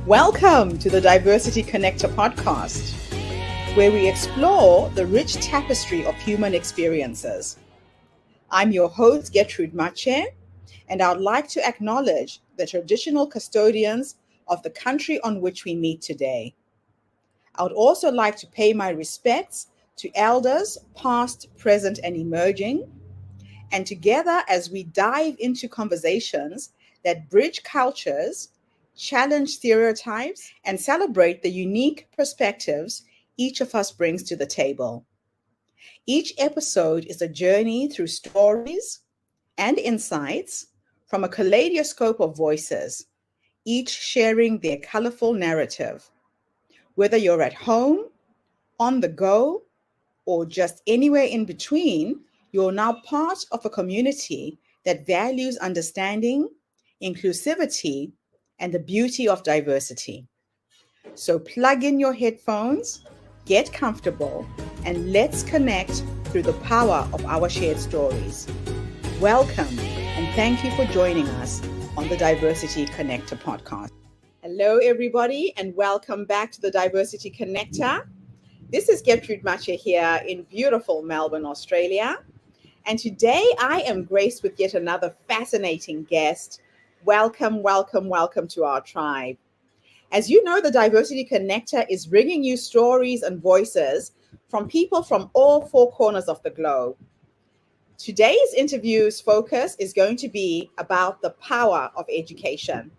Welcome to the Diversity Connector podcast, where we explore the rich tapestry of human experiences. I'm your host, Gertrude Mache, and I'd like to acknowledge the traditional custodians of the country on which we meet today. I would also like to pay my respects to elders, past, present, and emerging, and together as we dive into conversations that bridge cultures, challenge stereotypes, and celebrate the unique perspectives each of us brings to the table. Each episode is a journey through stories and insights from a kaleidoscope of voices, each sharing their colorful narrative. Whether you're at home, on the go, or just anywhere in between, you're now part of a community that values understanding, inclusivity, and the beauty of diversity. So plug in your headphones, get comfortable, and let's connect through the power of our shared stories. Welcome, and thank you for joining us on the Diversity Connector podcast. Hello, everybody, and welcome back to the Diversity Connector. This is Gertrude Mache here in beautiful Melbourne, Australia. And today I am graced with yet another fascinating guest. Welcome, welcome, welcome to our tribe. As you know, the Diversity Connector is bringing you stories and voices from people from all four corners of the globe. Today's interview's focus is going to be about the power of education.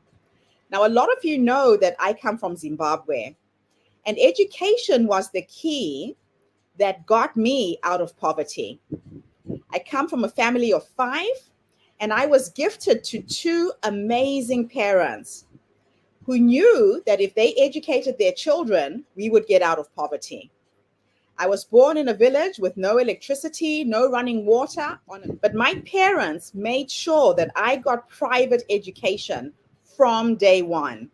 Now, a lot of you know that I come from Zimbabwe, and education was the key that got me out of poverty. I come from a family of 5, and I was gifted to 2 amazing parents who knew that if they educated their children, we would get out of poverty. I was born in a village with no electricity, no running water, but my parents made sure that I got private education from day one.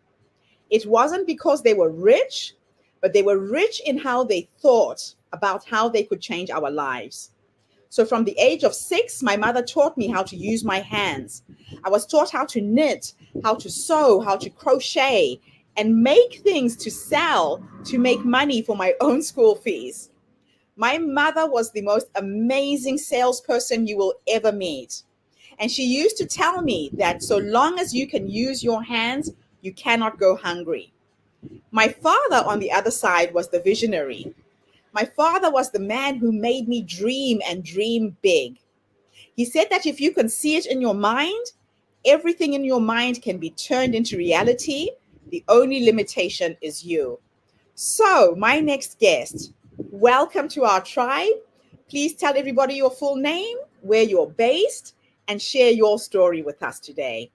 It wasn't because they were rich, but they were rich in how they thought about how they could change our lives. So from the age of 6, my mother taught me how to use my hands. I was taught how to knit, how to sew, how to crochet, and make things to sell to make money for my own school fees. My mother was the most amazing salesperson you will ever meet. And she used to tell me that so long as you can use your hands, you cannot go hungry. My father, on the other side, was the visionary. My father was the man who made me dream and dream big. He said that if you can see it in your mind, everything in your mind can be turned into reality. The only limitation is you. So, my next guest, welcome to our tribe. Please tell everybody your full name, where you're based, and share your story with us today.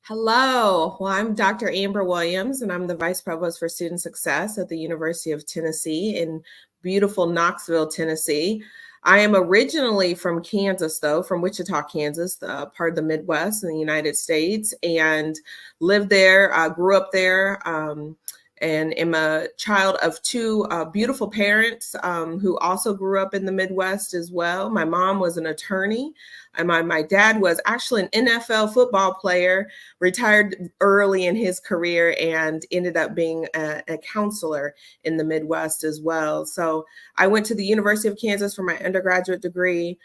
Hello, well, I'm Dr. Amber Williams, and I'm the Vice Provost for Student Success at the University of Tennessee in beautiful Knoxville, Tennessee. I am originally from Kansas, though, from Wichita, Kansas, part of the Midwest in the United States, and lived there, grew up there, and am a child of 2 beautiful parents who also grew up in the Midwest as well. My mom was an attorney, and my dad was actually an NFL football player, retired early in his career, and ended up being a counselor in the Midwest as well. So I went to the University of Kansas for my undergraduate degree,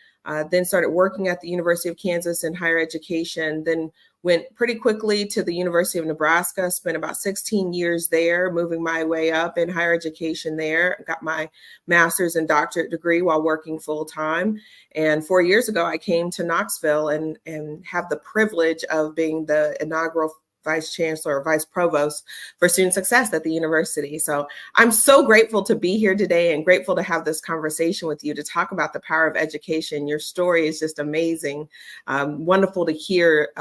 then started working at the University of Kansas in higher education, then went pretty quickly to the University of Nebraska, spent about 16 years there, moving my way up in higher education there, got my master's and doctorate degree while working full time. And 4 years ago, I came to Knoxville and have the privilege of being the inaugural Vice Chancellor or Vice Provost for Student Success at the university. So I'm so grateful to be here today and grateful to have this conversation with you to talk about the power of education. Your story is just amazing. Wonderful to hear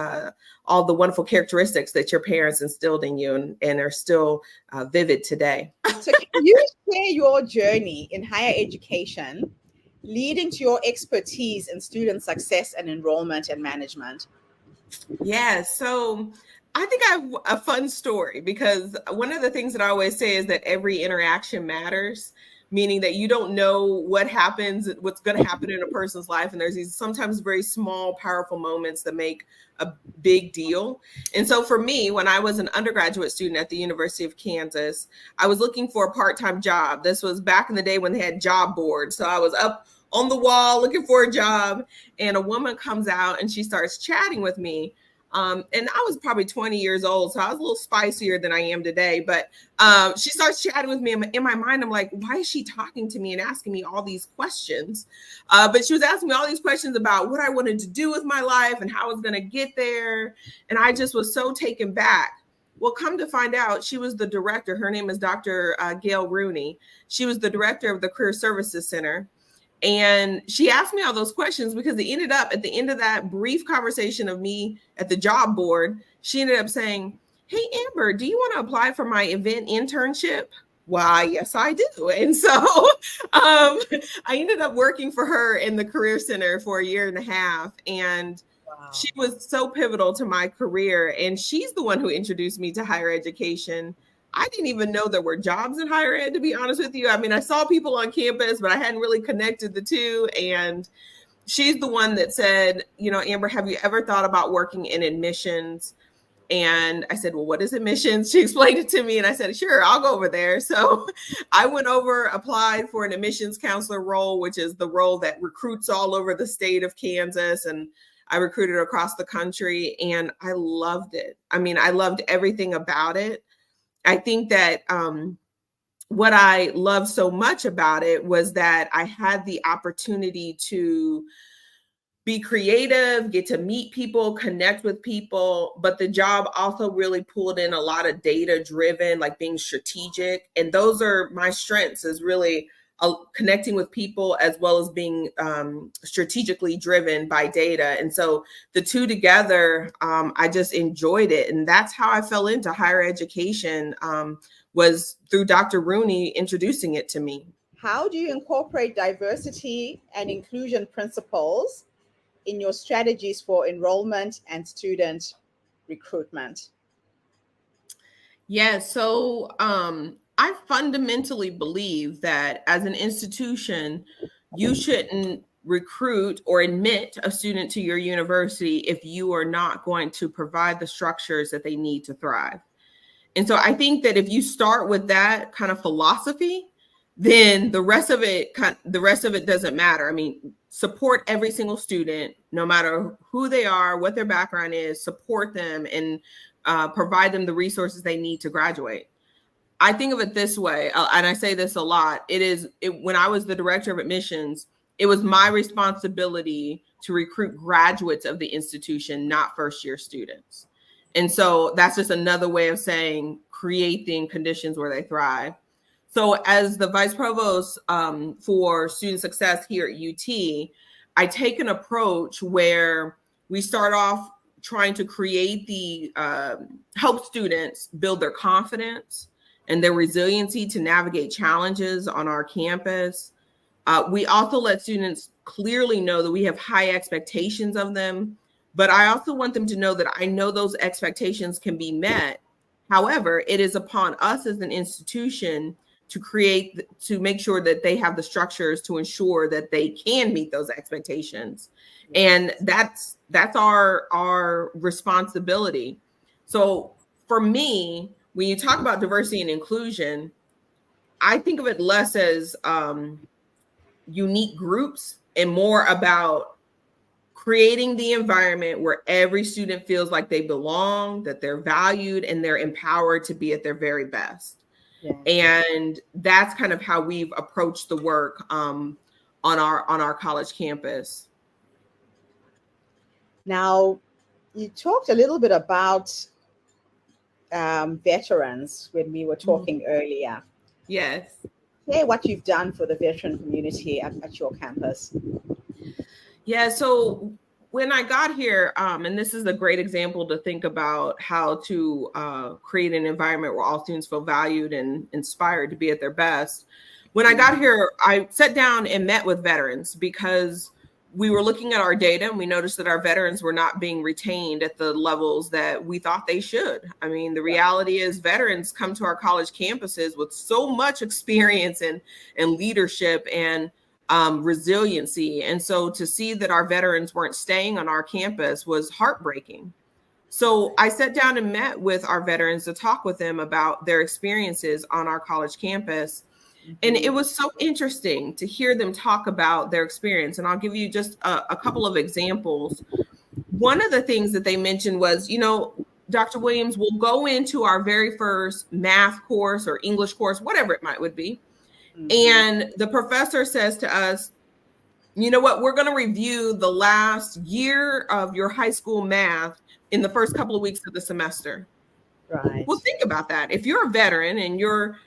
all the wonderful characteristics that your parents instilled in you and are still vivid today. So can you share your journey in higher education leading to your expertise in student success and enrollment and management? Yeah, so I think I have a fun story because one of the things that I always say is that every interaction matters. meaning that you don't know what's going to happen in a person's life. And there's these sometimes very small, powerful moments that make a big deal. And so for me, when I was an undergraduate student at the University of Kansas, I was looking for a part-time job. This was back in the day when they had job boards. So I was up on the wall looking for a job, and a woman comes out and she starts chatting with me. And I was probably 20 years old, so I was a little spicier than I am today. But she starts chatting with me. In my mind, I'm like, why is she talking to me and asking me all these questions? But she was asking me all these questions about what I wanted to do with my life and how I was going to get there. And I just was so taken back. Well, come to find out, she was the director. Her name is Dr. Gail Rooney. She was the director of the Career Services Center. And she asked me all those questions because it ended up at the end of that brief conversation of me at the job board, she ended up saying, hey, Amber, do you want to apply for my event internship? Why, yes, I do. And so I ended up working for her in the Career Center for 1.5 years. And wow, she was so pivotal to my career. And she's the one who introduced me to higher education. I didn't even know there were jobs in higher ed, to be honest with you. I mean, I saw people on campus, but I hadn't really connected the two. And she's the one that said, you know, Amber, have you ever thought about working in admissions? And I said, well, what is admissions? She explained it to me, and I said, sure, I'll go over there. So I went over, applied for an admissions counselor role, which is the role that recruits all over the state of Kansas. And I recruited across the country, and I loved it. I mean, I loved everything about it. I think that what I loved so much about it was that I had the opportunity to be creative, get to meet people, connect with people, but the job also really pulled in a lot of data driven, like being strategic. And those are my strengths, is really connecting with people as well as being strategically driven by data. And so the two together, I just enjoyed it. And that's how I fell into higher education, was through Dr. Rooney introducing it to me. How do you incorporate diversity and inclusion principles in your strategies for enrollment and student recruitment? Yeah, so I fundamentally believe that as an institution, you shouldn't recruit or admit a student to your university if you are not going to provide the structures that they need to thrive. And so I think that if you start with that kind of philosophy, then the rest of it doesn't matter. I mean, support every single student, no matter who they are, what their background is, support them and provide them the resources they need to graduate. I think of it this way, and I say this a lot. When I was the director of admissions, it was my responsibility to recruit graduates of the institution, not first-year students. And so that's just another way of saying creating conditions where they thrive. So as the Vice Provost for Student Success here at UT, I take an approach where we start off trying to create help students build their confidence and their resiliency to navigate challenges on our campus. We also let students clearly know that we have high expectations of them, but I also want them to know that I know those expectations can be met. However, it is upon us as an institution to make sure that they have the structures to ensure that they can meet those expectations. And that's our responsibility. So for me, when you talk about diversity and inclusion, I think of it less as unique groups and more about creating the environment where every student feels like they belong, that they're valued, and they're empowered to be at their very best. Yeah. And that's kind of how we've approached the work on our college campus. Now, you talked a little bit about veterans when we were talking earlier. Yes. Share what you've done for the veteran community at your campus. Yeah, so when I got here, and this is a great example to think about how to create an environment where all students feel valued and inspired to be at their best. When I got here, I sat down and met with veterans because we were looking at our data and we noticed that our veterans were not being retained at the levels that we thought they should. I mean, the reality is veterans come to our college campuses with so much experience and leadership and resiliency. And so to see that our veterans weren't staying on our campus was heartbreaking. So I sat down and met with our veterans to talk with them about their experiences on our college campus. And it was so interesting to hear them talk about their experience. And I'll give you just a couple of examples. One of the things that they mentioned was, Dr. Williams will go into our very first math course or English course, whatever it would be. And the professor says to us, you know what, we're going to review the last year of your high school math in the first couple of weeks of the semester. Right. Well, think about that. If you're a veteran and you're,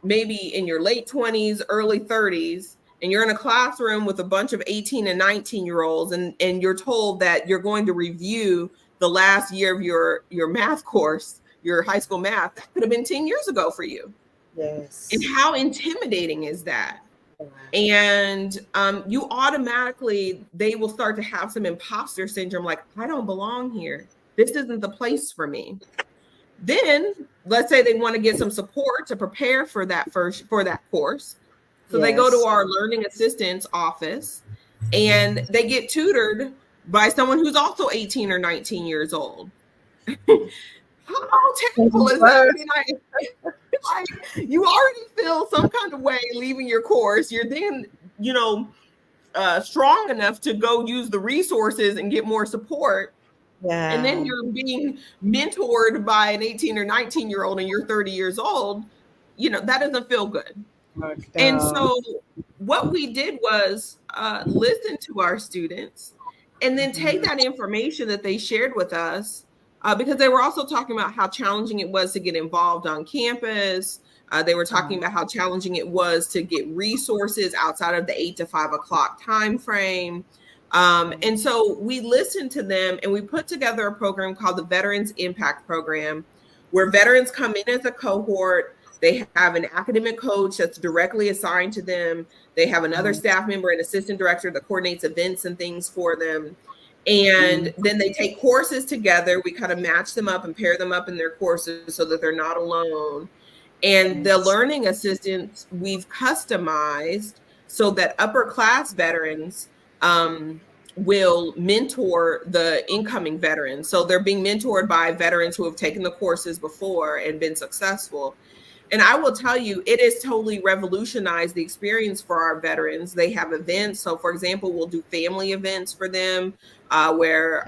maybe in your late 20s, early 30s, and you're in a classroom with a bunch of 18 and 19-year-olds, and you're told that you're going to review the last year of your math course, your high school math, that could have been 10 years ago for you. Yes. And how intimidating is that? And you automatically, they will start to have some imposter syndrome, like, I don't belong here. This isn't the place for me. Then let's say they want to get some support to prepare for that course. So they go to our learning assistance office and they get tutored by someone who's also 18 or 19 years old. How terrible is that? I mean, like, you already feel some kind of way leaving your course. You're then, strong enough to go use the resources and get more support. Yeah. And then you're being mentored by an 18 or 19-year-old and you're 30 years old. That doesn't feel good. And so what we did was listen to our students and then take that information that they shared with us, because they were also talking about how challenging it was to get involved on campus. They were talking about how challenging it was to get resources outside of the 8 to 5 o'clock time frame. And so we listened to them and we put together a program called the Veterans Impact Program, where veterans come in as a cohort. They have an academic coach that's directly assigned to them. They have another staff member and assistant director that coordinates events and things for them. And then they take courses together. We kind of match them up and pair them up in their courses so that they're not alone. And the learning assistants we've customized so that upper class veterans will mentor the incoming veterans. So they're being mentored by veterans who have taken the courses before and been successful. And I will tell you, it has totally revolutionized the experience for our veterans. They have events. So for example, we'll do family events for them where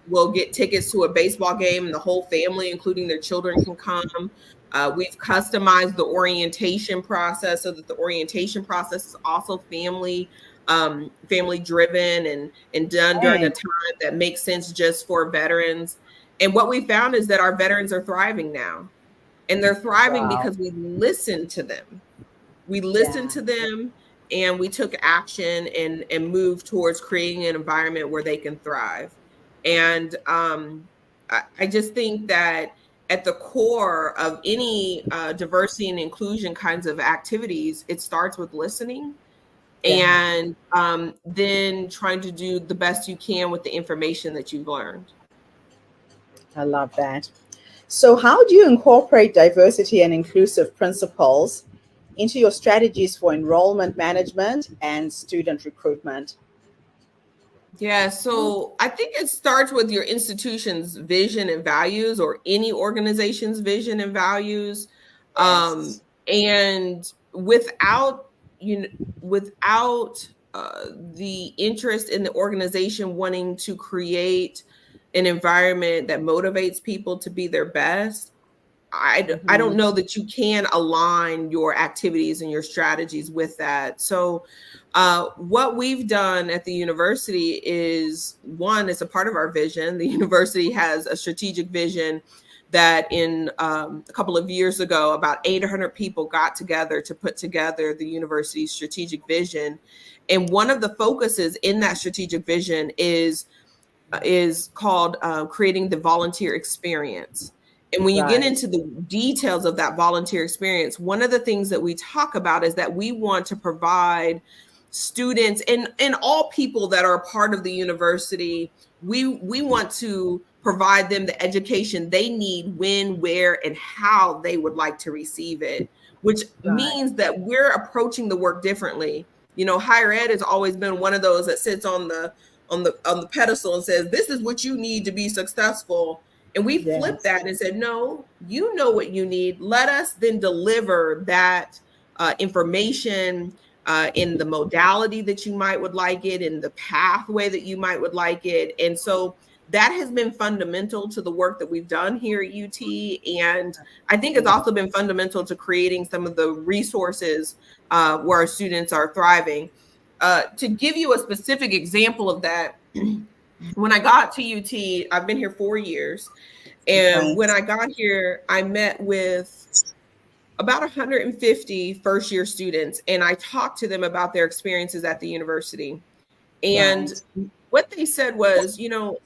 we'll get tickets to a baseball game and the whole family, including their children, can come. We've customized the orientation process so that the orientation process is also family driven and done during a time that makes sense just for veterans. And what we found is that our veterans are thriving now. And they're thriving because we listened to them. We listened to them and we took action and moved towards creating an environment where they can thrive. And I just think that at the core of any diversity and inclusion kinds of activities, it starts with listening and then trying to do the best you can with the information that you've learned. I love that. So how do you incorporate diversity and inclusive principles into your strategies for enrollment management and student recruitment? Yeah, so I think it starts with your institution's vision and values, or any organization's vision and values. And without the interest in the organization wanting to create an environment that motivates people to be their best, I don't know that you can align your activities and your strategies with that. So what we've done at the university is, one, it's a part of our vision. The university has a strategic vision that in a couple of years ago, about 800 people got together to put together the university's strategic vision. And one of the focuses in that strategic vision is called creating the volunteer experience. And when you get into the details of that volunteer experience, one of the things that we talk about is that we want to provide students and all people that are a part of the university, we want to provide them the education they need when, where, and how they would like to receive it, which means that we're approaching the work differently. You know, higher ed has always been one of those that sits on the pedestal and says, this is what you need to be successful. And we flipped that and said, no, you know what you need. Let us then deliver that information in the modality that you might would like it, in the pathway that you might would like it. And so that has been fundamental to the work that we've done here at UT. And I think it's also been fundamental to creating some of the resources where our students are thriving. To give you a specific example of that, when I got to UT, I've been here 4 years. And when I got here, I met with about 150 first-year students, and I talked to them about their experiences at the university. And what they said was, you know,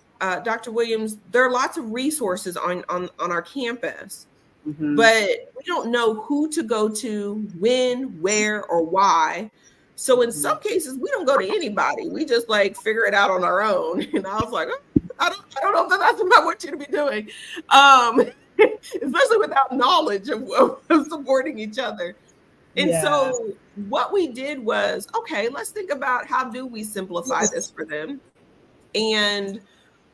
Dr. Williams, there are lots of resources on our campus, but we don't know who to go to, when, where, or why. So in some cases, we don't go to anybody. We just like figure it out on our own. And I was like, oh, I don't know if that's what I want you to be doing. Especially without knowledge of supporting each other. And so what we did was, okay, let's think about how do we simplify this for them. And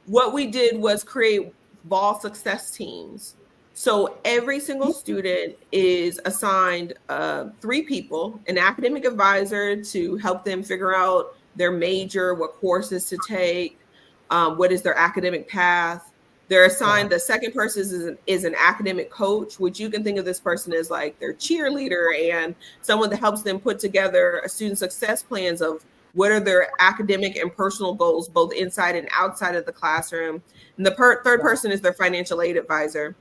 what we did was create Vol success teams. So every single student is assigned 3 people, an academic advisor to help them figure out their major, what courses to take, what is their academic path. They're assigned, the second person is an academic coach, which you can think of this person as like their cheerleader and someone that helps them put together a student success plans of what are their academic and personal goals, both inside and outside of the classroom. And the third person is their financial aid advisor.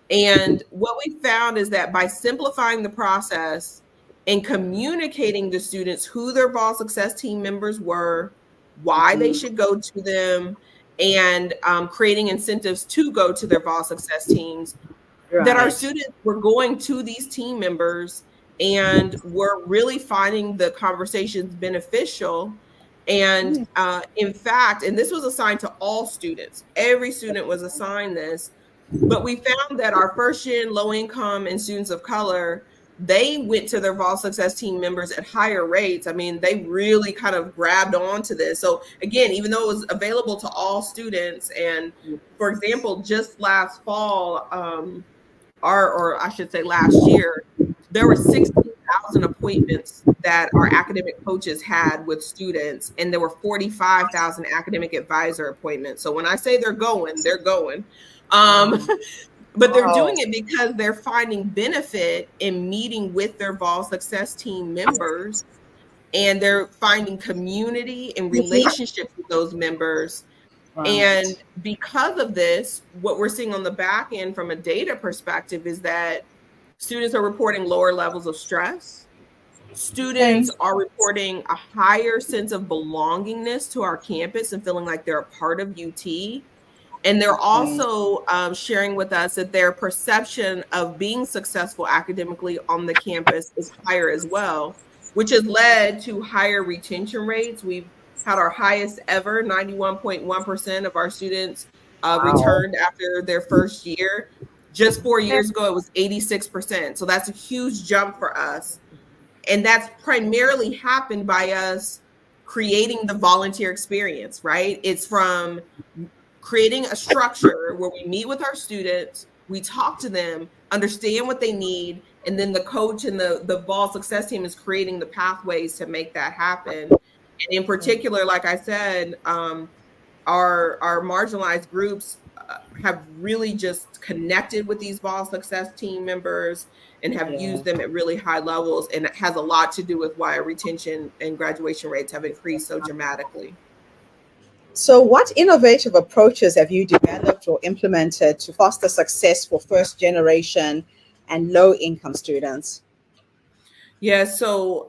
And what we found is that by simplifying the process and communicating to students who their Vol success team members were, why they should go to them, and creating incentives to go to their Vol success teams, that our students were going to these team members and were really finding the conversations beneficial. And in fact, and this was assigned to all students, every student was assigned this, but we found that our first gen, low income, and students of color, they went to their Vol success team members at higher rates. I mean, they really kind of grabbed onto this. So again, even though it was available to all students, and for example, just last fall, or I should say last year, there were 16,000 appointments that our academic coaches had with students, and there were 45,000 academic advisor appointments. So when I say they're going, they're going. But they're doing it because they're finding benefit in meeting with their Vol success team members, and they're finding community and relationships with those members. And because of this, what we're seeing on the back end from a data perspective is that students are reporting lower levels of stress. Students are reporting a higher sense of belongingness to our campus and feeling like they're a part of UT. And they're also sharing with us that their perception of being successful academically on the campus is higher as well, which has led to higher retention rates. We've had our highest ever, 91.1% of our students returned after their first year. Just 4 years ago, it was 86%. So that's a huge jump for us. And that's primarily happened by us creating the volunteer experience, right? It's from creating a structure where we meet with our students, we talk to them, understand what they need, and then the coach and the Vol success team is creating the pathways to make that happen. And in particular, like I said, our marginalized groups have really just connected with these Vol success team members and have used them at really high levels. And it has a lot to do with why our retention and graduation rates have increased so dramatically. So what innovative approaches have you developed or implemented to foster success for first generation and low income students? Yeah, so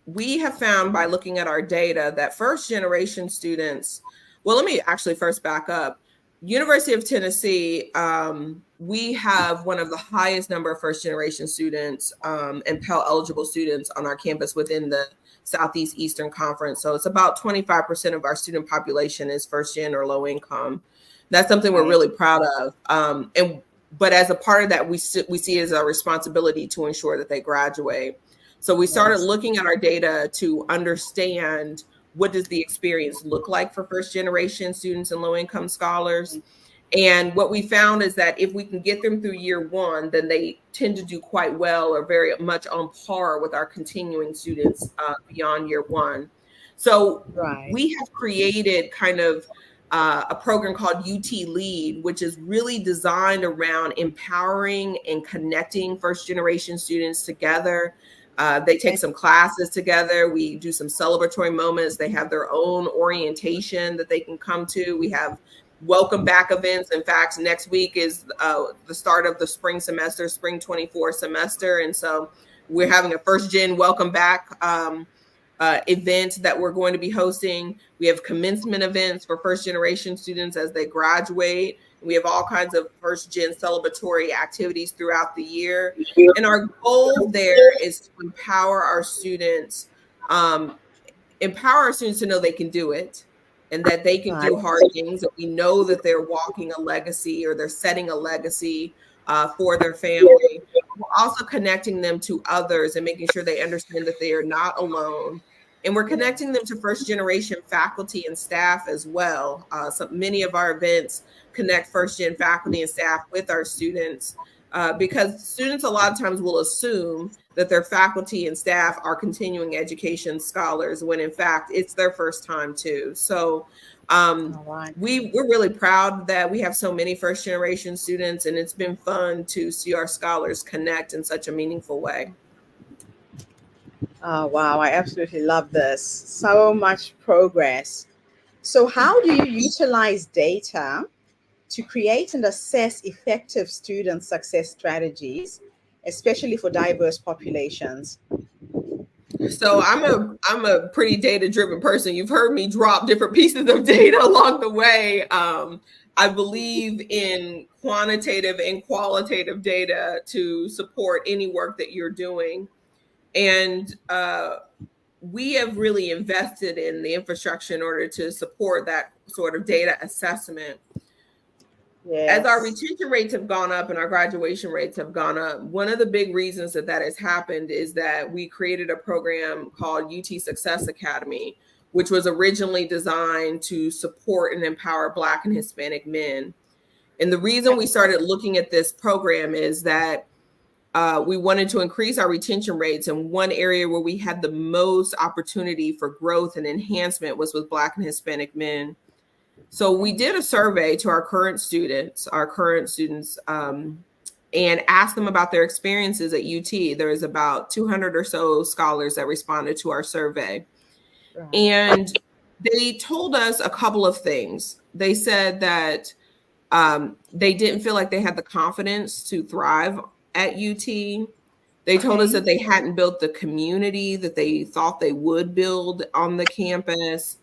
we have found by looking at our data that first generation students, well, let me actually first back up. University of Tennessee, we have one of the highest number of first generation students and Pell eligible students on our campus within the Southeast Eastern Conference. So it's about 25% of our student population is first gen or low income. That's something we're really proud of. But as a part of that, we see it as our responsibility to ensure that they graduate. So we started looking at our data to understand what does the experience look like for first generation students and low income scholars. And what we found is that if we can get them through year one, then they tend to do quite well or very much on par with our continuing students beyond year one. So we have created kind of a program called UT Lead, which is really designed around empowering and connecting first generation students together. They take some classes together. We do some celebratory moments. They have their own orientation that they can come to. We have welcome back events. In fact, next week is the start of the spring semester, spring 24 semester. And so we're having a first gen welcome back event that we're going to be hosting. We have commencement events for first generation students as they graduate. We have all kinds of first gen celebratory activities throughout the year. And our goal there is to empower our students to know they can do it and that they can do hard things. That we know that they're walking a legacy or they're setting a legacy for their family. We're also connecting them to others and making sure they understand that they are not alone. And we're connecting them to first generation faculty and staff as well. So many of our events connect first gen faculty and staff with our students because students a lot of times will assume that their faculty and staff are continuing education scholars when in fact it's their first time too. So we're really proud that we have so many first generation students, and it's been fun to see our scholars connect in such a meaningful way. Oh, wow. I absolutely love this. So much progress. So how do you utilize data to create and assess effective student success strategies, especially for diverse populations? So I'm a pretty data-driven person. You've heard me drop different pieces of data along the way. I believe in quantitative and qualitative data to support any work that you're doing. And we have really invested in the infrastructure in order to support that sort of data assessment. As our retention rates have gone up and our graduation rates have gone up, one of the big reasons that has happened is that we created a program called UT Success Academy, which was originally designed to support and empower Black and Hispanic men. And the reason we started looking at this program is that we wanted to increase our retention rates. And one area where we had the most opportunity for growth and enhancement was with Black and Hispanic men. So we did a survey to our current students, and asked them about their experiences at UT. There was about 200 or so scholars that responded to our survey. And they told us a couple of things. They said that they didn't feel like they had the confidence to thrive at UT. They told us that they hadn't built the community that they thought they would build on the campus.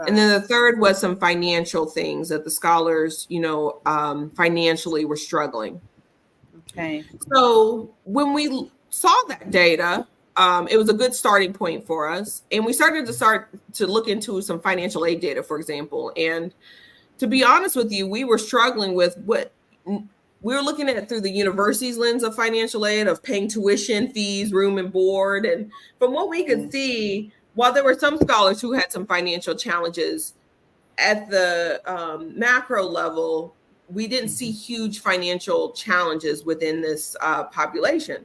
And then the third was some financial things that the scholars, financially were struggling. Okay. So when we saw that data, it was a good starting point for us. And we started to look into some financial aid data, for example. And to be honest with you, we were struggling with what we were looking at through the university's lens of financial aid, of paying tuition, fees, room and board. And from what we could see, while there were some scholars who had some financial challenges at the macro level, we didn't see huge financial challenges within this population.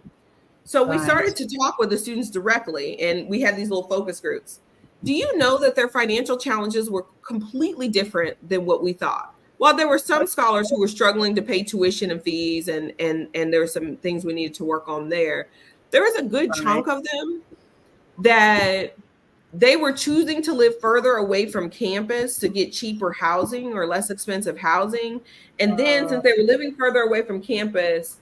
So we started to talk with the students directly, and we had these little focus groups. Do you know that their financial challenges were completely different than what we thought? While there were some scholars who were struggling to pay tuition and fees, and there were some things we needed to work on there was a good chunk of them that they were choosing to live further away from campus to get cheaper housing or less expensive housing. And then since they were living further away from campus,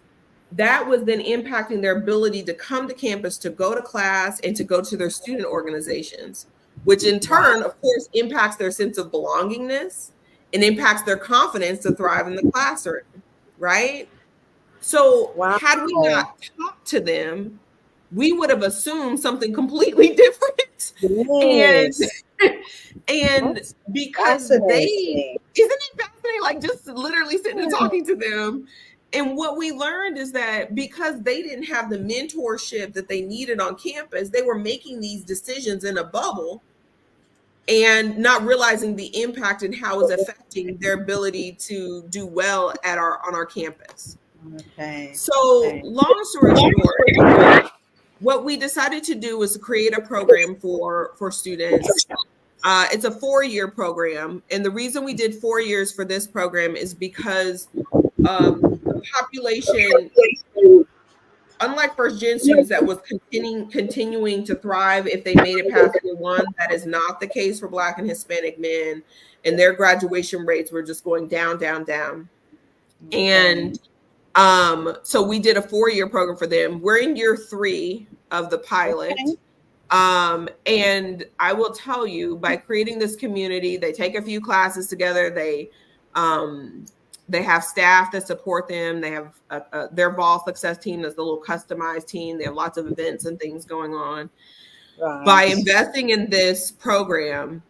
that was then impacting their ability to come to campus, to go to class, and to go to their student organizations, which in turn, of course, impacts their sense of belongingness and impacts their confidence to thrive in the classroom, right? So had we not talked to them we would have assumed something completely different. Yes. And That's because isn't fascinating. it fascinating? Like just literally sitting and talking to them. And what we learned is that because they didn't have the mentorship that they needed on campus, they were making these decisions in a bubble and not realizing the impact and how it's affecting their ability to do well on our campus. Okay. So, Okay. long story short, what we decided to do was to create a program for students. It's a 4-year program, and the reason we did 4 years for this program is because the population, unlike first gen students that was continuing to thrive if they made it past year one, that is not the case for Black and Hispanic men, and their graduation rates were just going down, down, down. And so we did a 4-year program for them. We're in year 3 of the pilot. And I will tell you, by creating this community, they take a few classes together. They have staff that support them. They have their Vol Success team that's a little customized team. They have lots of events and things going on. Right. By investing in this program,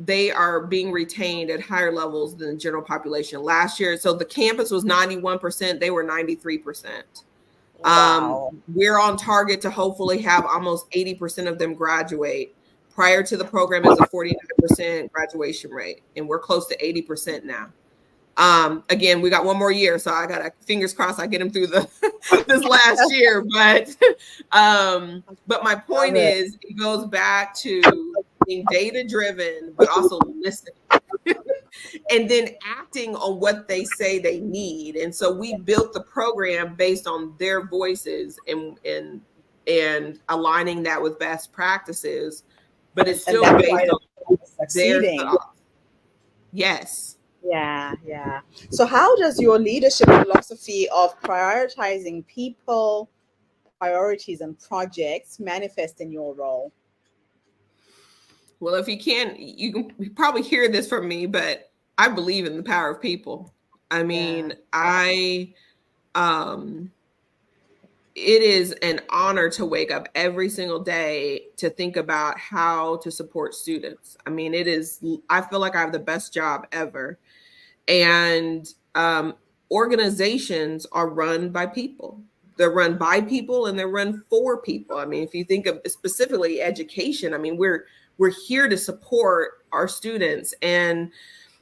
they are being retained at higher levels than the general population. Last year, so the campus was 91%, they were 93%. Wow. We're on target to hopefully have almost 80% of them graduate. Prior to the program is a 49% graduation rate, and we're close to 80% now. Again, we got one more year, so I got fingers crossed I get them through this last year. But my point is, it goes back to being data driven, but also listening. And then acting on what they say they need. And so we built the program based on their voices and aligning that with best practices, but it's still based on their thoughts. Yes. Yeah, yeah. So how does your leadership philosophy of prioritizing people, priorities, and projects manifest in your role? Well, if you can probably hear this from me, but I believe in the power of people. I mean, it is an honor to wake up every single day to think about how to support students. I mean, I feel like I have the best job ever. And organizations are run by people. They're run by people and they're run for people. I mean, if you think of specifically education, I mean, we're here to support our students. And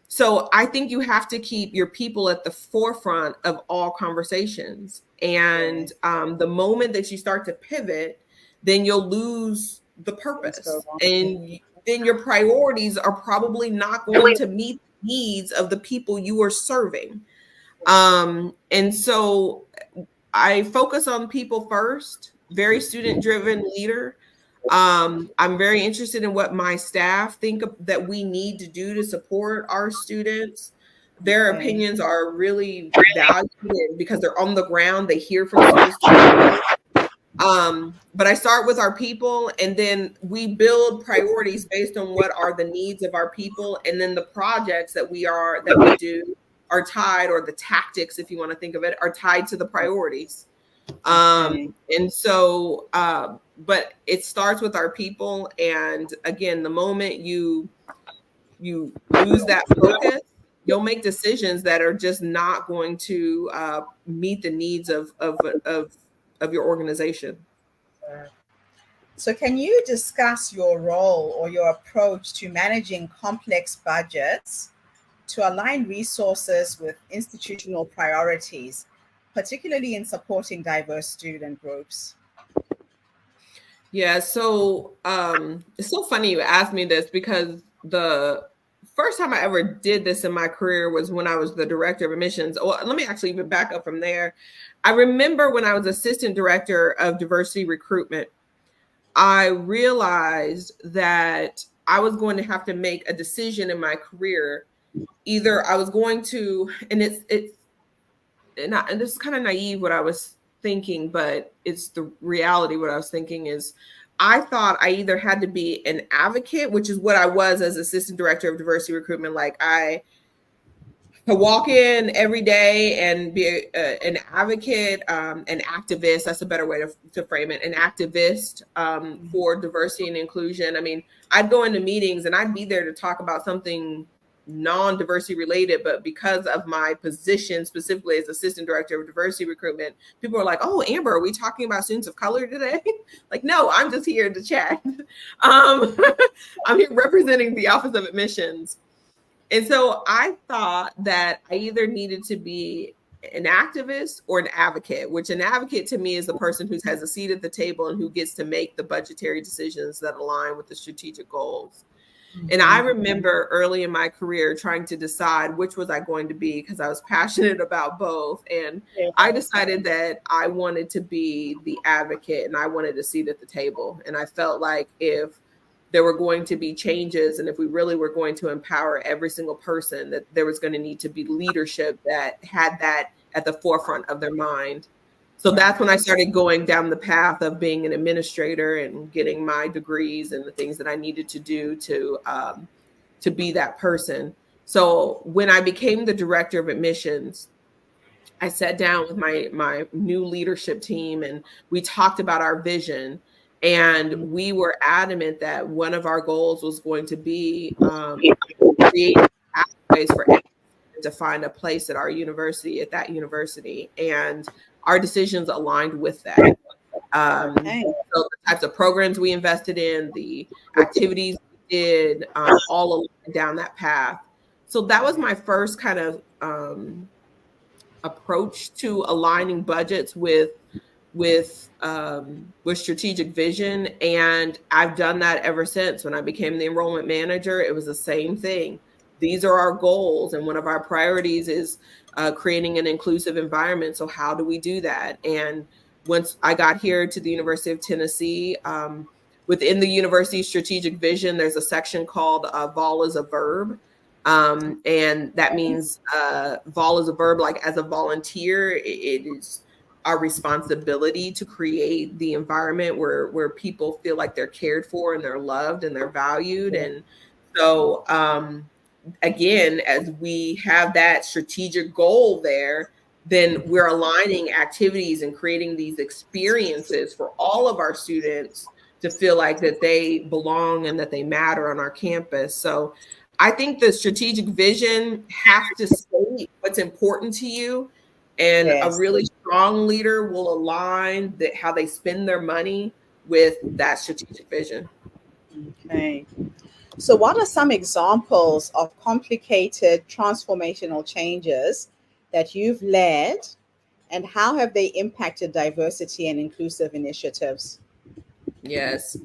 so I think you have to keep your people at the forefront of all conversations. And the moment that you start to pivot, then you'll lose the purpose. And then your priorities are probably not going to meet the needs of the people you are serving. And so I focus on people first, very student-driven leader. I'm very interested in what my staff think that we need to do to support our students. Their opinions are really valued because they're on the ground. They hear from students. But I start with our people, and then we build priorities based on what are the needs of our people, and then the projects that we do are tied, or the tactics, if you want to think of it, are tied to the priorities. And so, but it starts with our people. And again, the moment you lose that focus, you'll make decisions that are just not going to meet the needs of your organization. So can you discuss your role or your approach to managing complex budgets to align resources with institutional priorities, particularly in supporting diverse student groups? Yeah, so it's so funny you asked me this, because the first time I ever did this in my career was when I was the director of admissions. Well, let me actually even back up from there. I remember when I was assistant director of diversity recruitment, I realized that I was going to have to make a decision in my career. Either I was going to, and this is kind of naive what I was thinking, but it's the reality. What I was thinking is, I thought I either had to be an advocate, which is what I was as assistant director of diversity recruitment. Like, I to walk in every day and be an advocate, an activist. That's a better way to frame it. An activist for diversity and inclusion. I mean, I'd go into meetings and I'd be there to talk about something non-diversity related, but because of my position specifically as assistant director of diversity recruitment, people are like, "Oh, Amber, are we talking about students of color today?" Like, no, I'm just here to chat. I'm here representing the Office of Admissions. And so I thought that I either needed to be an activist or an advocate, which an advocate to me is the person who has a seat at the table and who gets to make the budgetary decisions that align with the strategic goals. And I remember early in my career trying to decide which was I going to be because I was passionate about both. And I decided that I wanted to be the advocate and I wanted a seat at the table. And I felt like if there were going to be changes and if we really were going to empower every single person, that there was going to need to be leadership that had that at the forefront of their mind. So that's when I started going down the path of being an administrator and getting my degrees and the things that I needed to do to be that person. So when I became the director of admissions, I sat down with my new leadership team and we talked about our vision. And we were adamant that one of our goals was going to be create pathways for everyone to find a place at our university, at that university. And our decisions aligned with that. So the types of programs we invested in, the activities we did, all along down that path. So that was my first kind of approach to aligning budgets with strategic vision. And I've done that ever since. When I became the enrollment manager, it was the same thing. These are our goals. And one of our priorities is creating an inclusive environment. So how do we do that? And once I got here to the University of Tennessee, within the university's strategic vision, there's a section called vol is a verb. And that means vol is a verb, like as a volunteer, it is our responsibility to create the environment where people feel like they're cared for and they're loved and they're valued. And so, again, as we have that strategic goal there, then we're aligning activities and creating these experiences for all of our students to feel like that they belong and that they matter on our campus. So I think the strategic vision has to state what's important to you. And a really strong leader will align how they spend their money with that strategic vision. Okay. So what are some examples of complicated transformational changes that you've led, and how have they impacted diversity and inclusive initiatives? Yes.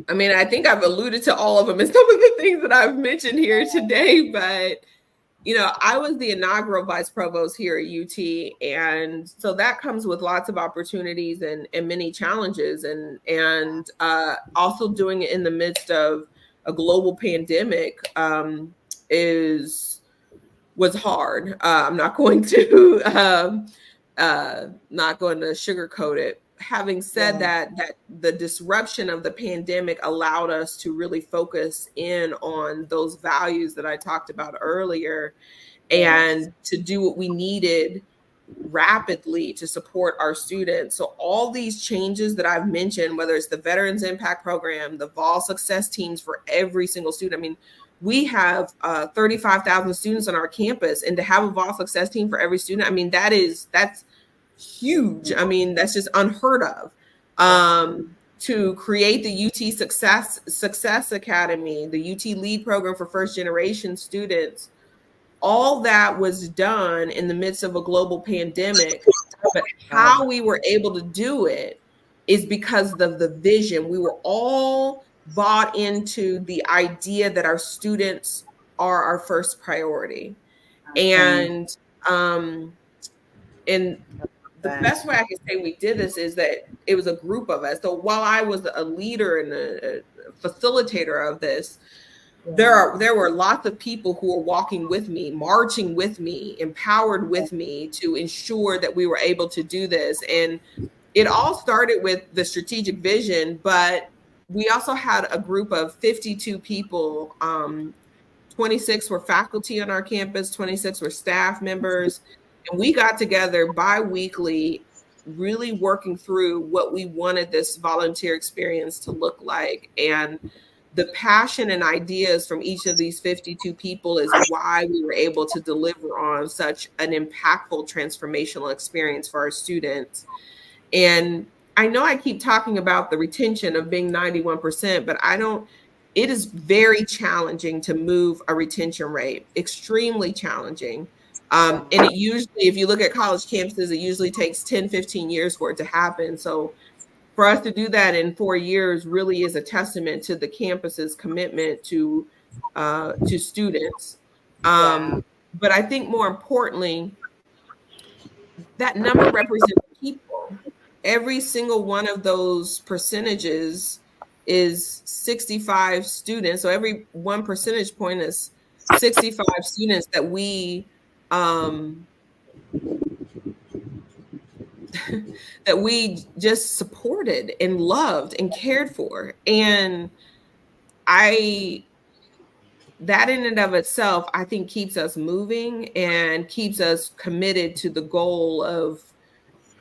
I mean, I think I've alluded to all of them and some of the things that I've mentioned here today, but you know, I was the inaugural Vice Provost here at UT. And so that comes with lots of opportunities and many challenges, and also doing it in the midst of a global pandemic was hard. I'm not going to sugarcoat it. Having said that the disruption of the pandemic allowed us to really focus in on those values that I talked about earlier, and to do what we needed rapidly to support our students. So all these changes that I've mentioned, whether it's the Veterans Impact Program, the Vol Success Teams for every single student. I mean, we have 35,000 students on our campus, and to have a Vol Success Team for every student, I mean, that's huge. I mean, that's just unheard of. To create the UT Success Academy, the UT Lead Program for first generation students, all that was done in the midst of a global pandemic. But how we were able to do it is because of the vision. We were all bought into the idea that our students are our first priority. And the best way I can say we did this is that it was a group of us. So while I was a leader and a facilitator of this, there were lots of people who were walking with me, marching with me, empowered with me to ensure that we were able to do this. And it all started with the strategic vision, but we also had a group of 52 people 26 were faculty on our campus, 26 were staff members, and we got together bi-weekly, really working through what we wanted this volunteer experience to look like. And the passion and ideas from each of these 52 people is why we were able to deliver on such an impactful transformational experience for our students. And I know I keep talking about the retention of being 91%, but it is very challenging to move a retention rate, extremely challenging. And it usually, if you look at college campuses, it usually takes 10, 15 years for it to happen. So for us to do that in 4 years really is a testament to the campus's commitment to students. But I think more importantly, that number represents people. Every single one of those percentages is 65 students. So every 1 percentage point is 65 students that we that we just supported and loved and cared for. And that in and of itself, I think keeps us moving and keeps us committed to the goal of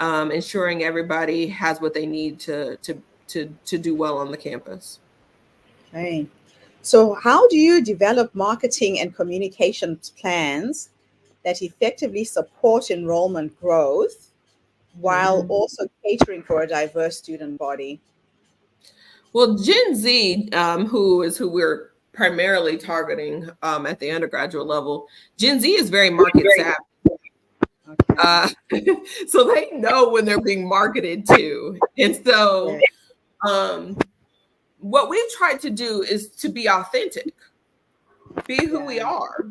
ensuring everybody has what they need to do well on the campus. Okay. So how do you develop marketing and communications plans that effectively support enrollment growth while also catering for a diverse student body? Well, Gen Z, who we're primarily targeting at the undergraduate level, Gen Z is very market savvy. Okay. So they know when they're being marketed to. And so what we've tried to do is to be authentic, be who we are.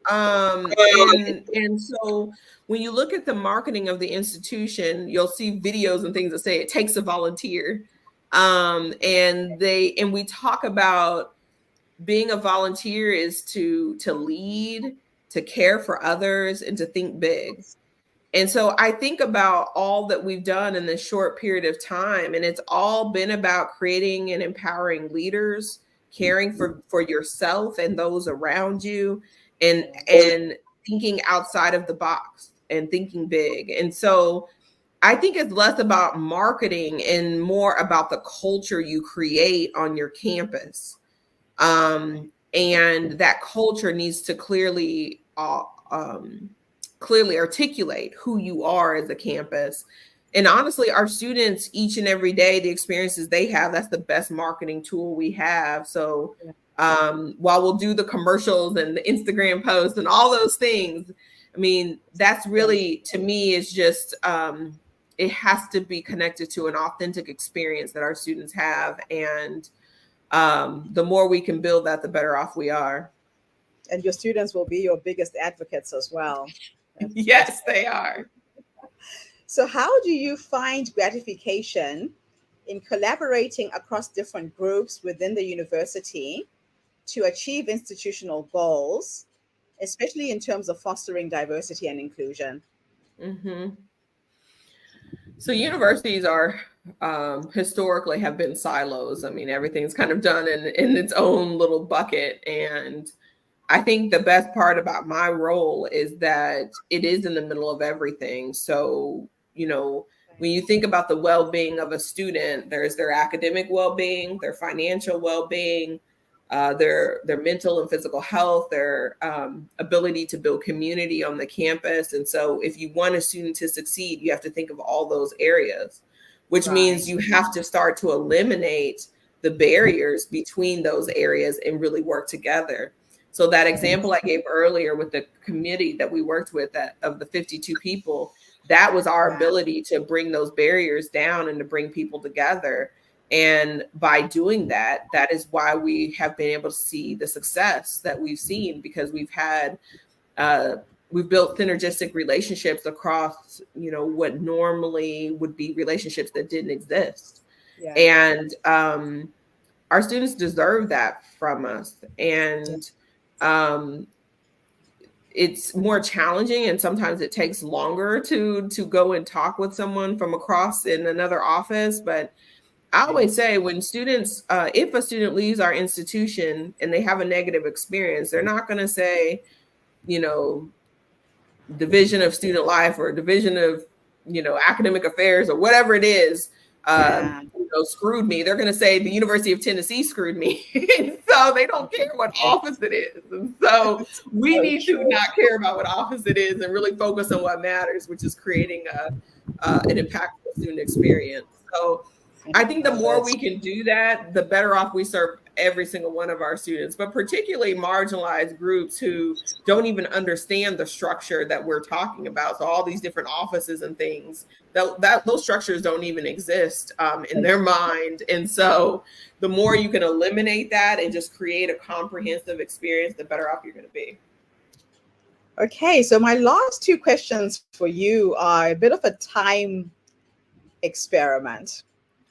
And so when you look at the marketing of the institution, you'll see videos and things that say it takes a volunteer. And we talk about being a volunteer is to lead, to care for others, and to think big. And so I think about all that we've done in this short period of time, and it's all been about creating and empowering leaders, caring for yourself and those around you, and thinking outside of the box and thinking big. And so I think it's less about marketing and more about the culture you create on your campus. And that culture needs to clearly articulate who you are as a campus. And honestly, our students, each and every day, the experiences they have, that's the best marketing tool we have. So while we'll do the commercials and the Instagram posts and all those things, I mean, that's really, to me, is just, it has to be connected to an authentic experience that our students have. And the more we can build that, the better off we are. And your students will be your biggest advocates as well. Yes, they are. So how do you find gratification in collaborating across different groups within the university to achieve institutional goals, especially in terms of fostering diversity and inclusion? So universities are historically have been silos. I mean, everything's kind of done in its own little bucket. And I think the best part about my role is that it is in the middle of everything. So, when you think about the well-being of a student, there's their academic well-being, their financial well-being, their mental and physical health, their ability to build community on the campus. And so if you want a student to succeed, you have to think of all those areas, which means you have to start to eliminate the barriers between those areas and really work together. So that example I gave earlier with the committee that we worked with of the 52 people, that was our ability to bring those barriers down and to bring people together. And by doing that, that is why we have been able to see the success that we've seen, because we've built synergistic relationships across, what normally would be relationships that didn't exist. And our students deserve that from us. And it's more challenging, and sometimes it takes longer to go and talk with someone from across in another office. But I always say when students, if a student leaves our institution and they have a negative experience, they're not going to say, you know, division of student life or division of, you know, academic affairs or whatever it is, Yeah. you know, screwed me. They're going to say the University of Tennessee screwed me. And so they don't care what office it is. And so we need to not care about what office it is and really focus on what matters, which is creating an impactful student experience. So I think the more we can do that, the better off we serve every single one of our students, but particularly marginalized groups who don't even understand the structure that we're talking about. So all these different offices and things, those structures don't even exist in their mind. And so the more you can eliminate that and just create a comprehensive experience, the better off you're going to be. Okay, so my last two questions for you are a bit of a time experiment.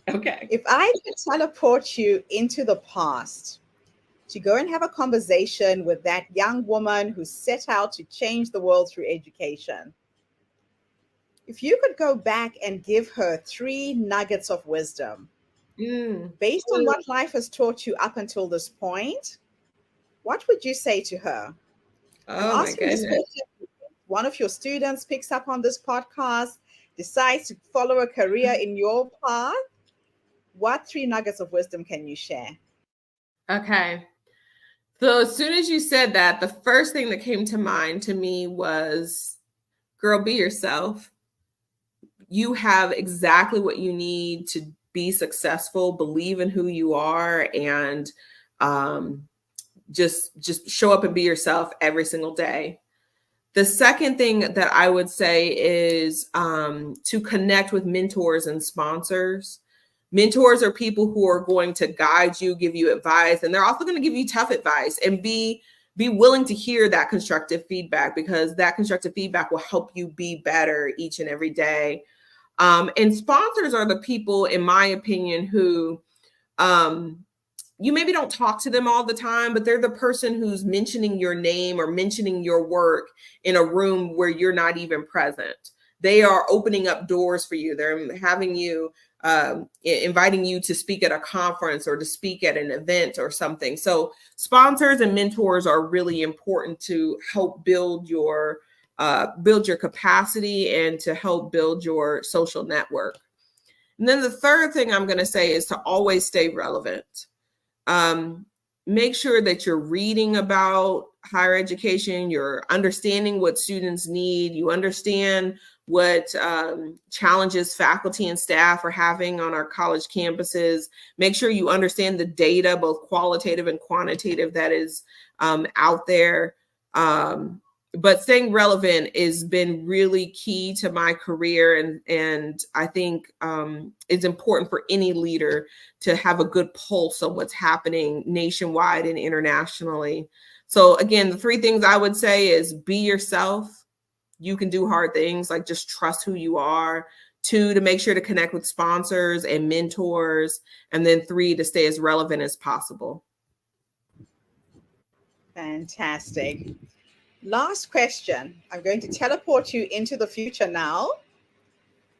Okay. If I could teleport you into the past to go and have a conversation with that young woman who set out to change the world through education, if you could go back and give her 3 nuggets of wisdom based on what life has taught you up until this point, what would you say to her? I'm asking this question. One of your students picks up on this podcast, decides to follow a career in your path. What 3 nuggets of wisdom can you share? Okay. So as soon as you said that, the first thing that came to mind to me was, girl, be yourself. You have exactly what you need to be successful. Believe in who you are, and just show up and be yourself every single day. The second thing that I would say is to connect with mentors and sponsors. Mentors are people who are going to guide you, give you advice, and they're also going to give you tough advice, and be willing to hear that constructive feedback, because that constructive feedback will help you be better each and every day. And sponsors are the people, in my opinion, who you maybe don't talk to them all the time, but they're the person who's mentioning your name or mentioning your work in a room where you're not even present. They are opening up doors for you. They're having you, inviting you to speak at a conference or to speak at an event or something. So sponsors and mentors are really important to help build your capacity and to help build your social network. And then the third thing I'm going to say is to always stay relevant. Make sure that you're reading about higher education, you're understanding what students need, you understand what challenges faculty and staff are having on our college campuses. Make sure you understand the data, both qualitative and quantitative, that is out there. But staying relevant has been really key to my career. And I think it's important for any leader to have a good pulse on what's happening nationwide and internationally. So again, the 3 things I would say is be yourself. You can do hard things, like just trust who you are. 2, to make sure to connect with sponsors and mentors. And then 3, to stay as relevant as possible. Fantastic. Last question. I'm going to teleport you into the future now.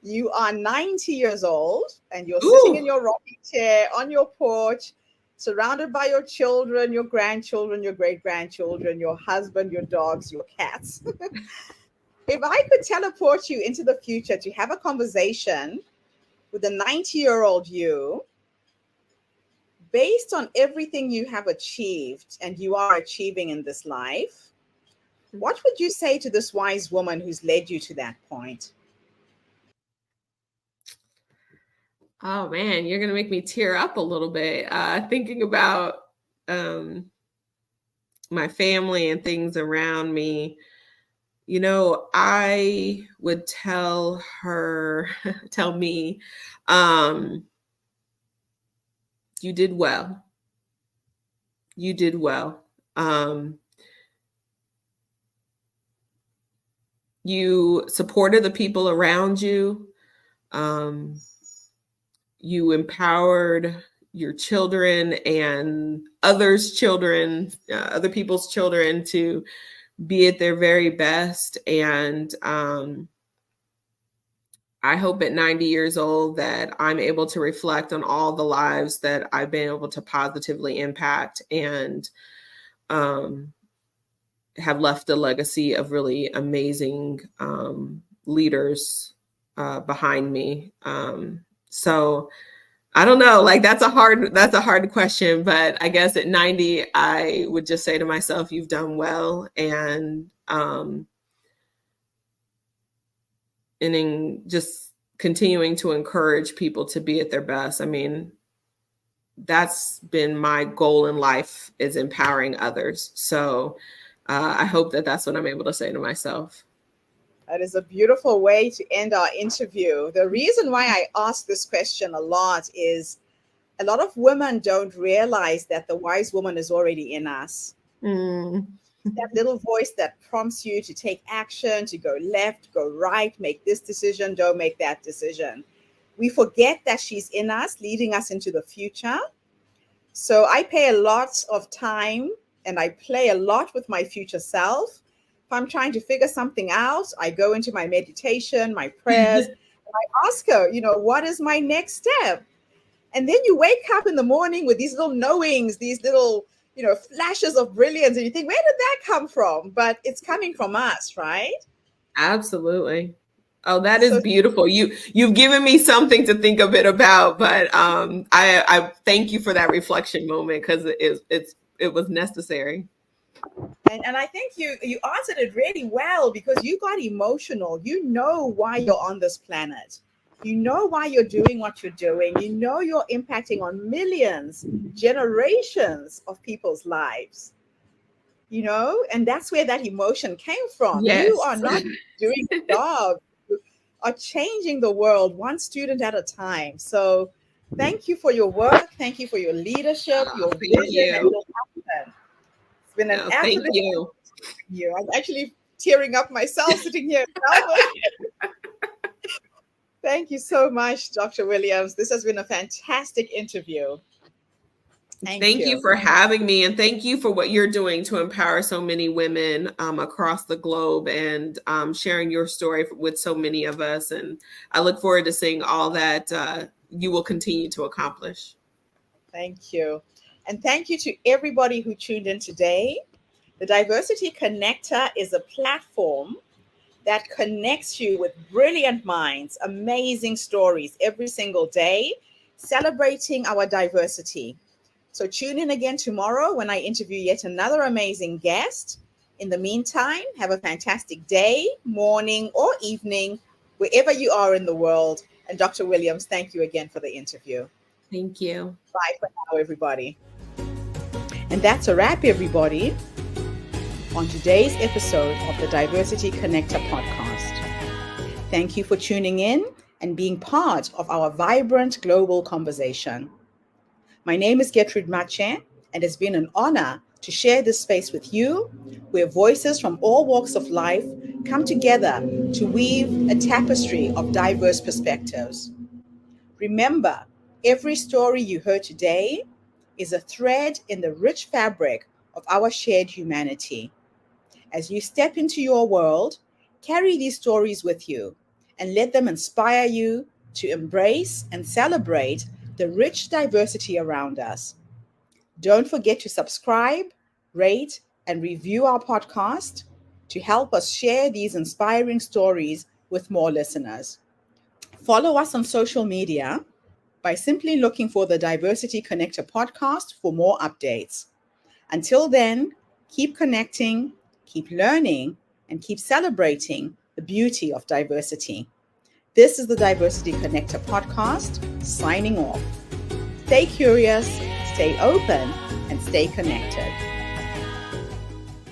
You are 90 years old and you're sitting in your rocking chair on your porch, surrounded by your children, your grandchildren, your great-grandchildren, your husband, your dogs, your cats. If I could teleport you into the future to have a conversation with a 90-year-old you, based on everything you have achieved and you are achieving in this life, what would you say to this wise woman who's led you to that point? Oh man, you're going to make me tear up a little bit thinking about my family and things around me. You know, I would tell me, you did well. You did well. You supported the people around you. You empowered your children and others' children, other people's children, to be at their very best. And I hope at 90 years old that I'm able to reflect on all the lives that I've been able to positively impact, and have left a legacy of really amazing leaders behind me. So I don't know, like that's a hard question, but I guess at 90, I would just say to myself, you've done well. And in just continuing to encourage people to be at their best. I mean, that's been my goal in life, is empowering others. So I hope that that's what I'm able to say to myself. That is a beautiful way to end our interview. The reason why I ask this question a lot is a lot of women don't realize that the wise woman is already in us. That little voice that prompts you to take action, to go left, go right, make this decision, don't make that decision. We forget that she's in us, leading us into the future. So I pay a lot of time and I play a lot with my future self. If I'm trying to figure something out, I go into my meditation, my prayers, and I ask her, what is my next step? And then you wake up in the morning with these little knowings, these little, flashes of brilliance, and you think, where did that come from? But it's coming from us, right? Absolutely. Oh, that is beautiful. You've given me something to think a bit about, but I thank you for that reflection moment, because it was necessary. And I think you answered it really well, because you got emotional. You know why you're on this planet. You know why you're doing what you're doing. You know you're impacting on millions, generations of people's lives. And that's where that emotion came from. Yes. You are not doing a job. You are changing the world one student at a time. So thank you for your work. Thank you for your leadership, your vision, and your passion. It's been an absolute thank you. I'm actually tearing up myself sitting here. Thank you so much, Dr. Williams. This has been a fantastic interview. Thank you for having me, and thank you for what you're doing to empower so many women across the globe, and sharing your story with so many of us. And I look forward to seeing all that you will continue to accomplish. Thank you. And thank you to everybody who tuned in today. The Diversity Connector is a platform that connects you with brilliant minds, amazing stories every single day, celebrating our diversity. So tune in again tomorrow when I interview yet another amazing guest. In the meantime, have a fantastic day, morning, or evening, wherever you are in the world. And Dr. Williams, thank you again for the interview. Thank you. Bye for now, everybody. And that's a wrap, everybody, on today's episode of the Diversity Connector podcast. Thank you for tuning in and being part of our vibrant global conversation. My name is Gertrude Mache, and it's been an honor to share this space with you, where voices from all walks of life come together to weave a tapestry of diverse perspectives. Remember, every story you heard today is a thread in the rich fabric of our shared humanity. As you step into your world, carry these stories with you and let them inspire you to embrace and celebrate the rich diversity around us. Don't forget to subscribe, rate, and review our podcast to help us share these inspiring stories with more listeners. Follow us on social media by simply looking for the Diversity Connector podcast for more updates. Until then, keep connecting, keep learning, and keep celebrating the beauty of diversity. This is the Diversity Connector podcast, signing off. Stay curious, stay open, and stay connected.